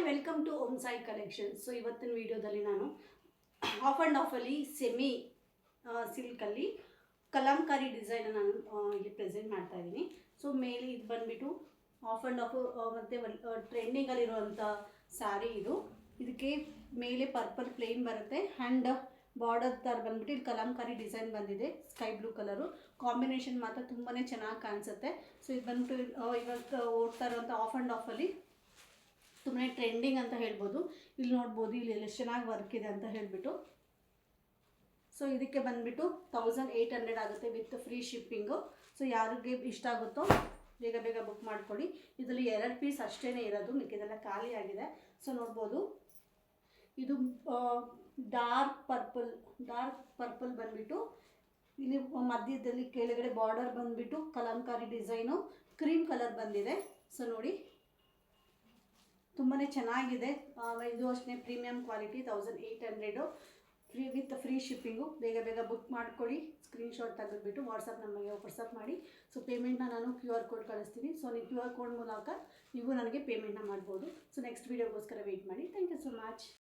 Welcome to Om Sai collection. So ಇವತ್ತಿನ ವಿಡಿಯೋದಲ್ಲಿ ನಾನು ಆಫ್ ಆ್ಯಂಡ್ ಆಫಲ್ಲಿ ಸೆಮಿ ಸಿಲ್ಕಲ್ಲಿ ಕಲಾಂಕಾರಿ ಡಿಸೈನ್ ನಾನು ಇಲ್ಲಿ ಪ್ರೆಸೆಂಟ್ ಮಾಡ್ತಾ ಇದ್ದೀನಿ. ಸೊ ಮೇಲೆ ಇದು ಬಂದುಬಿಟ್ಟು ಆಫ್ ಆ್ಯಂಡ್ ಆಫ್ ಮತ್ತು ಟ್ರೆಂಡಿಂಗಲ್ಲಿರುವಂಥ ಸ್ಯಾರಿ ಇದು. ಇದಕ್ಕೆ ಮೇಲೆ ಪರ್ಪಲ್ ಪ್ಲೇನ್ ಬರುತ್ತೆ ಆ್ಯಂಡ್ ಬಾರ್ಡರ್ ಥರ ಬಂದುಬಿಟ್ಟು ಇಲ್ಲಿ ಕಲಾಂಕಾರಿ ಡಿಸೈನ್ ಬಂದಿದೆ. ಸ್ಕೈ ಬ್ಲೂ ಕಲರು ಕಾಂಬಿನೇಷನ್ ಮಾತ್ರ ತುಂಬಾ ಚೆನ್ನಾಗಿ ಕಾಣಿಸುತ್ತೆ. ಸೊ ಇದು ಬಂದುಬಿಟ್ಟು ಇವಾಗ ಓಡ್ತಾ ಇರೋವಂಥ ಆಫ್ ಆ್ಯಂಡ್ ಆಫಲ್ಲಿ ತುಂಬಾ ಟ್ರೆಂಡಿಂಗ್ ಅಂತ ಹೇಳ್ಬೋದು. ಇಲ್ಲಿ ನೋಡ್ಬೋದು ಇಲ್ಲಿ ಎಷ್ಟು ಚೆನ್ನಾಗಿ ವರ್ಕ್ ಇದೆ ಅಂತ ಹೇಳಿಬಿಟ್ಟು. ಸೊ ಇದಕ್ಕೆ ಬಂದುಬಿಟ್ಟು 1800 ಆಗುತ್ತೆ ವಿತ್ ಫ್ರೀ ಶಿಪ್ಪಿಂಗು. ಸೊ ಯಾರಿಗೆ ಇಷ್ಟ ಆಗುತ್ತೋ ಬೇಗ ಬೇಗ ಬುಕ್ ಮಾಡ್ಕೊಳ್ಳಿ. ಇದರಲ್ಲಿ 2 ಪೀಸ್ ಅಷ್ಟೇ ಇರೋದು, ಮಿಕ್ಕಿದೆಲ್ಲ ಖಾಲಿ ಆಗಿದೆ. ಸೊ ನೋಡ್ಬೋದು ಇದು ಡಾರ್ಕ್ ಪರ್ಪಲ್ ಬಂದುಬಿಟ್ಟು ಇಲ್ಲಿ ಮಧ್ಯದಲ್ಲಿ ಕೆಳಗಡೆ ಬಾರ್ಡರ್ ಬಂದುಬಿಟ್ಟು ಕಲಂಕಾರಿ ಡಿಸೈನು ಕ್ರೀಮ್ ಕಲರ್ ಬಂದಿದೆ. ಸೊ ನೋಡಿ ತುಂಬಾ ಚೆನ್ನಾಗಿದೆ. ಇದು ಅಷ್ಟೇ ಪ್ರೀಮಿಯಂ ಕ್ವಾಲಿಟಿ 1800 ಫ್ರೀ ಶಿಪ್ಪಿಂಗು. ಬೇಗ ಬೇಗ ಬುಕ್ ಮಾಡ್ಕೊಳ್ಳಿ. ಸ್ಕ್ರೀನ್ಶಾಟ್ ತೆಗೆದುಬಿಟ್ಟು ನಮಗೆ ವಾಟ್ಸಪ್ ಮಾಡಿ. ಸೊ ಪೇಮೆಂಟ್ನ ನಾನು QR ಕೋಡ್ ಕಳಿಸ್ತೀನಿ. ಸೊ ನೀವು QR ಕೋಡ್ ಮೂಲಕ ನೀವು ನನಗೆ ಪೇಮೆಂಟ್ನ ಮಾಡ್ಬೋದು. ಸೊ ನೆಕ್ಸ್ಟ್ ವೀಡಿಯೋಗೋಸ್ಕರ ವೆಯ್ಟ್ ಮಾಡಿ. Thank you so much.